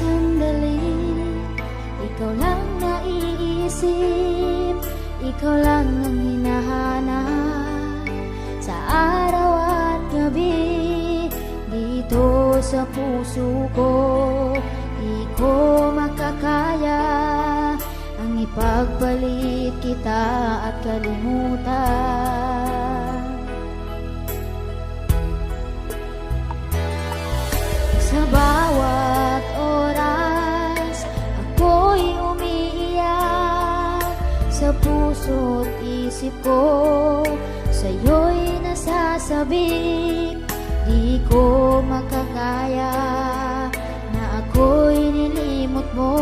sandali, ikaw lang naiisip, ikaw lang ang hinahanap sa araw at gabi. Dito sa puso ko, di ko makakaya ang ipagpalit kita at kalimutan. Sa bawat oras, ako'y umiiyak. Sa puso't isip ko, sa'yo'y nasasabik. Di ko makakaya na ako'y nilimot mo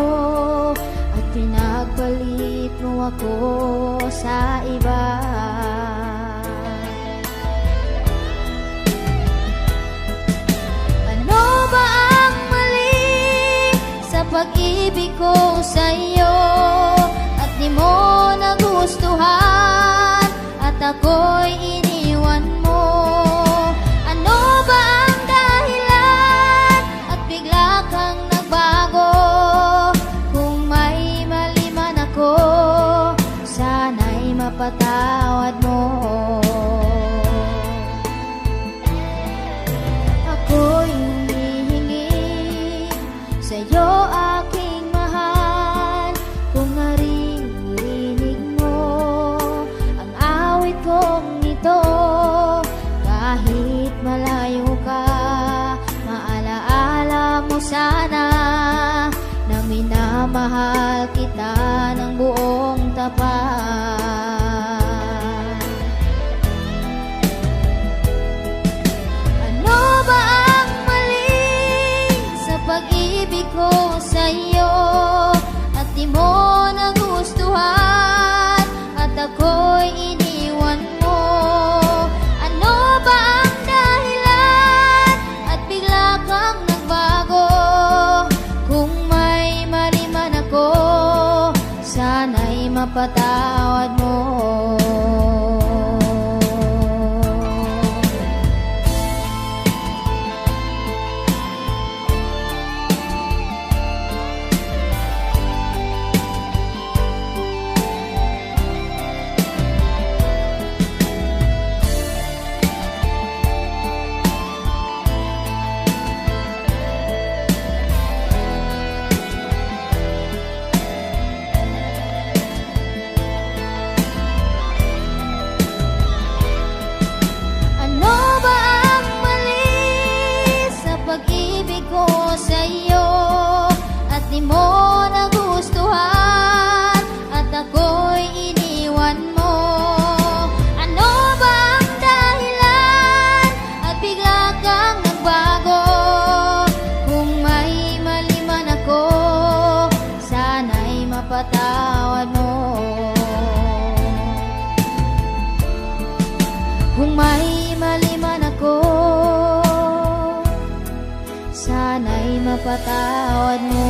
at pinagpalit mo ako sa iba. Ano ba ang mali sa pag-ibig ko sa'yo at di mo nagustuhan at ako'y iniwan mo? Ano ba ang dahilan at bigla kang nagbago? Kung may mali man ako, sana'y mapatawad mo. Ako'y humihingi sa'yo, aking mahal, kung naririnig mo ang awit kong ito. Kahit malayo ka, maalaala mo sana na minamahal kita ng buong tapat. Ano ba ang mali sa pag-ibig ko sa'yo at di mo nagustuhan at ako'y iniwan mo? Ano ba ang dahilan at bigla kang nagbago? Kung may mali man ako, sana'y mapatawad mo. Pag-ibig ko sa'yo at di mo nagustuhan at ako'y iniwan mo. Ano ba ang dahilan at bigla kang nagbago? Kung may mali man ako, sana'y mapatawad mo. Kung may mali man ako, sana'y mapatawad mo.